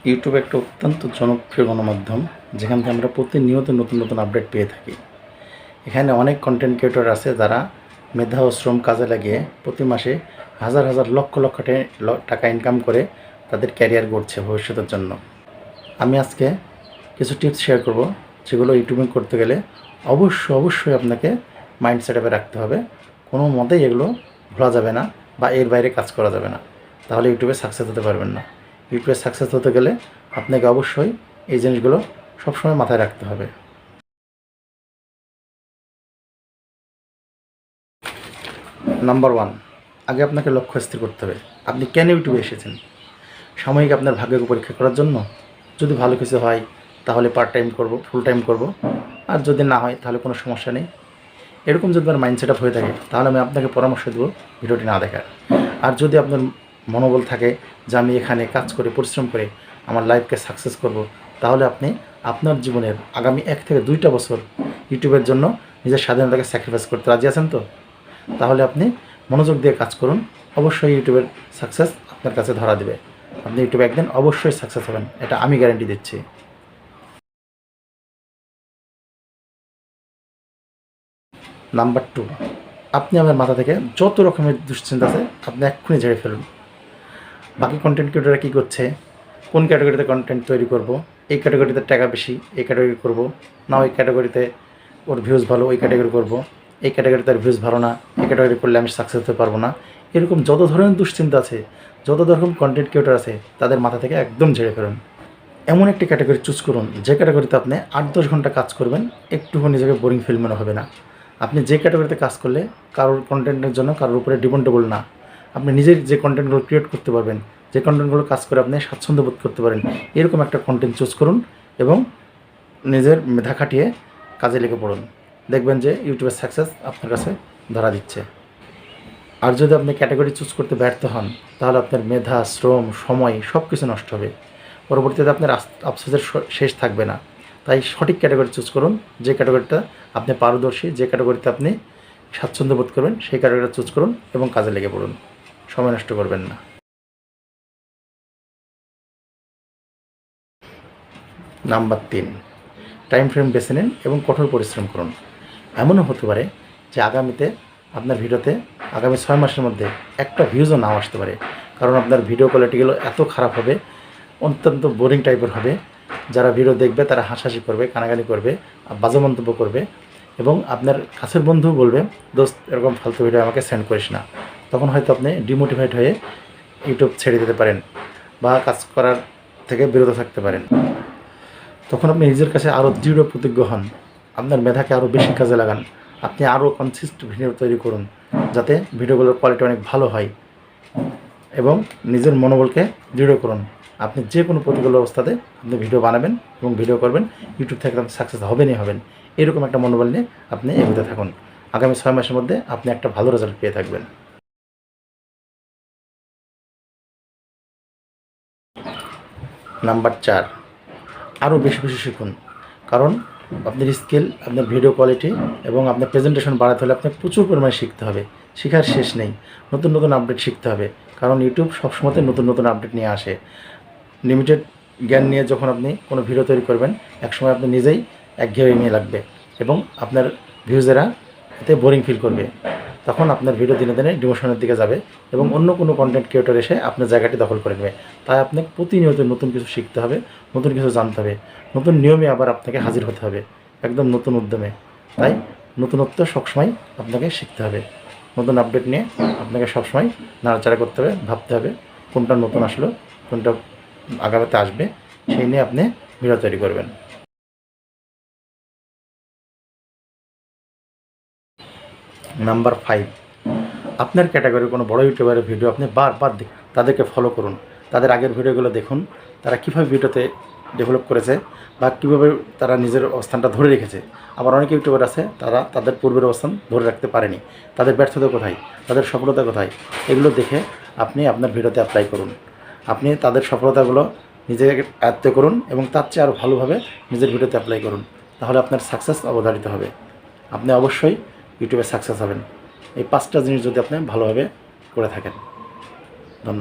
YouTube একটা অত্যন্ত জনপ্রিয় গণমাধ্যম, যেখান থেকে আমরা প্রতিনিয়ত নতুন নতুন আপডেট পেয়ে থাকি। এখানে অনেক কন্টেন্ট ক্রিয়েটর আছে যারা মেধা ও শ্রম কাজে লাগিয়ে প্রতি মাসে হাজার হাজার লক্ষ লক্ষ টাকা ইনকাম করে তাদের ক্যারিয়ার গড়ছে ভবিষ্যতের জন্য। আমি আজকে কিছু টিপস শেয়ার করব, যেগুলো ইউটিউবিং করতে গেলে অবশ্যই আপনাকে মাইন্ড সেট আপে রাখতে হবে। কোনো মতেই এগুলো ভোলা যাবে না বা এর বাইরে কাজ করা যাবে না, তাহলে ইউটিউবে সাকসেস হতে পারবেন না। ইউটিউবে সাকসেস হতে গেলে আপনাকে অবশ্যই এই জিনিসগুলো সবসময় মাথায় রাখতে হবে। নাম্বার 1, আগে আপনাকে লক্ষ্য স্থির করতে হবে। আপনি কেন ইউটিউবে এসেছেন? সাময়িক আপনার ভাগ্যকে পরীক্ষা করার জন্য? যদি ভালো কিছু হয় তাহলে পার্ট টাইম করব, ফুল টাইম করব, আর যদি না হয় তাহলে কোনো সমস্যা নেই। এরকম যদি আপনার মাইন্ড সেট আপ হয়ে থাকে, তাহলে আমি আপনাকে পরামর্শ দেবো ভিডিওটি না দেখার। আর যদি আপনার মনোবল থাকে যে আমি এখানে কাজ করে পরিশ্রম করে আমার লাইফকে সাকসেস করব, তাহলে আপনি আপনার জীবনের আগামী 1 থেকে 2টা বছর ইউটিউবের জন্য নিজের স্বাধীনতাকে স্যাক্রিফাইস করতে রাজি আছেন তো? তাহলে আপনি মনোযোগ দিয়ে কাজ করুন, অবশ্যই ইউটিউবের সাকসেস আপনার কাছে ধরা দেবে। আপনি ইউটিউবে একদিন অবশ্যই সাকসেস হবেন, এটা আমি গ্যারান্টি দিচ্ছি। নাম্বার 2, আপনি আমার মাথা থেকে যত রকমের দুশ্চিন্তা আছে আপনি এক্ষুনি ঝেড়ে ফেলুন। বাকি কন্টেন্ট ক্রিয়েটররা কী করছে, কোন ক্যাটাগরিতে কন্টেন্ট তৈরি করব, এই ক্যাটাগরিতে টাকা বেশি এই ক্যাটাগরি করব, না ওই ক্যাটাগরিতে ওর ভিউজ ভালো ওই ক্যাটাগরি করব, এই ক্যাটাগরিতে আর ভিউজ ভালো না এই ক্যাটাগরি করলে আমি সাকসেস হতে পারবো না। এরকম যত ধরনের দুশ্চিন্তা আছে, যত রকম কন্টেন্ট ক্রিয়েটর আছে, তাদের মাথা থেকে একদম ঝেড়ে ফেলুন। এমন একটি ক্যাটাগরি চুজ করুন যে ক্যাটাগরিতে আপনি 8-10 ঘন্টা কাজ করবেন, একটুকু নিজেকে বোরিং ফিল মনে হবে না। আপনি যে ক্যাটাগরিতে কাজ করলে কারোর কন্টেন্টের জন্য কারোর উপরে ডিপেন্ডেবল না, আপনি নিজের যে কন্টেন্টগুলো ক্রিয়েট করতে পারবেন, যে কন্টেন্টগুলো কাজ করে আপনি স্বাচ্ছন্দ্য বোধ করতে পারেন, এরকম একটা কন্টেন্ট চুজ করুন এবং নিজের মেধা খাটিয়ে কাজে লেগে পড়ুন। দেখবেন যে ইউটিউবের সাকসেস আপনার কাছে ধরা দিচ্ছে। আর যদি আপনি ক্যাটাগরি চুজ করতে ব্যর্থ হন, তাহলে আপনার মেধা, শ্রম, সময় সব কিছু নষ্ট হবে। পরবর্তীতে আপনার আফসোসের শেষ থাকবে না। তাই সঠিক ক্যাটাগরি চুজ করুন, যে ক্যাটাগরিটা আপনি পারদর্শী, যে ক্যাটাগরিতে আপনি স্বাচ্ছন্দ্য বোধ করবেন, সেই ক্যাটাগরিটা চুজ করুন এবং কাজে লেগে পড়ুন। সময় নষ্ট করবেন না। নাম্বার 3, টাইম ফ্রেম বেছে নিন এবং কঠোর পরিশ্রম করুন। এমনও হতে পারে যে আগামীতে আপনার ভিডিওতে আগামী 6 মাসের মধ্যে একটা ভিউজও নাও আসতে পারে, কারণ আপনার ভিডিও কোয়ালিটিগুলো এত খারাপ হবে, অত্যন্ত বোরিং টাইপের হবে। যারা ভিডিও দেখবে তারা হাসাহাসি করবে, কানাকানি করবে, বাজে মন্তব্য করবে এবং আপনার কাছের বন্ধু বলবে, দোস্ত এরকম ফালতু ভিডিও আমাকে সেন্ড করিস না। তখন হয়তো আপনি ডিমোটিভেট হয়ে ইউটিউব ছেড়ে দিতে পারেন বা কাজ করার থেকে বিরত থাকতে পারেন। তখন আপনি নিজের কাছে আরও দৃঢ় প্রতিজ্ঞ হন, আপনার মেধাকে আরও বেশি কাজে লাগান, আপনি আরও কনসিস্টেন্ট ভিডিও তৈরি করুন যাতে ভিডিওগুলোর কোয়ালিটি অনেক ভালো হয় এবং নিজের মনোবলকে দৃঢ় করুন। আপনি যে কোনো প্রতিকূল অবস্থাতে আপনি ভিডিও বানাবেন এবং ভিডিও করবেন, ইউটিউব থেকে আপনি সাকসেস হবেনই হবেন। এরকম একটা মনোবল নিয়ে আপনি এগোতে থাকুন। আগামী 6 মাসের মধ্যে আপনি একটা ভালো রেজাল্ট পেয়ে থাকবেন। নাম্বার 4, আরও বেশি বেশি শিখুন। কারণ আপনার স্কিল, আপনার ভিডিও কোয়ালিটি এবং আপনার প্রেজেন্টেশন বাড়াতে হলে আপনার প্রচুর পরিমাণে শিখতে হবে। শেখার শেষ নেই, নতুন নতুন আপডেট শিখতে হবে, কারণ ইউটিউব সবসময় নতুন নতুন আপডেট নিয়ে আসে। লিমিটেড জ্ঞান নিয়ে যখন আপনি কোনো ভিডিও তৈরি করবেন, একসময় আপনি নিজেই একঘেয়েমি লাগবে এবং আপনার ভিউজেরা এতে বোরিং ফিল করবে। তখন আপনার ভিডিও দিনে দিনে ডিমোশনের দিকে যাবে এবং অন্য কোনো কন্টেন্ট ক্রিয়েটর এসে আপনার জায়গাটি দখল করে নেবে। তাই আপনাকে প্রতিনিয়ত নতুন কিছু শিখতে হবে, নতুন কিছু জানতে হবে, নতুন নিয়মে আবার আপনাকে হাজির হতে হবে, একদম নতুন উদ্যমে। তাই নতুনত্ব সবসময় আপনাকে শিখতে হবে। নতুন আপডেট নিয়ে আপনাকে সবসময় নাড়াচাড়া করতে হবে, ভাবতে হবে কোনটা নতুন আসলো, কোনটা আগামীতে আসবে, সেই নিয়ে আপনি ভিডিও তৈরি করবেন। নাম্বার 5, আপনার ক্যাটাগরির কোনো বড় ইউটিউবারের ভিডিও আপনি বারবার দেখুন, তাদেরকে ফলো করুন, তাদের আগের ভিডিওগুলো দেখুন, তারা কীভাবে ভিডিওতে ডেভেলপ করেছে বা কীভাবে তারা নিজের অবস্থানটা ধরে রেখেছে। আবার অনেক ইউটিউবার আছে তারা তাদের পূর্বের অবস্থান ধরে রাখতে পারেনি, তাদের ব্যর্থতা কোথায়, তাদের সফলতা কোথায়, এগুলো দেখে আপনি আপনার ভিডিওতে অ্যাপ্লাই করুন। আপনি তাদের সফলতাগুলো নিজে আয়ত্ত করুন এবং তার চেয়ে আরও ভালোভাবে নিজের ভিডিওতে অ্যাপ্লাই করুন, তাহলে আপনার সাকসেস অবধারিত হবে। আপনি অবশ্যই ইউটিউবে সাকসেস হবেন এই 5টা জিনিস যদি আপনি ভালোভাবে করে থাকেন।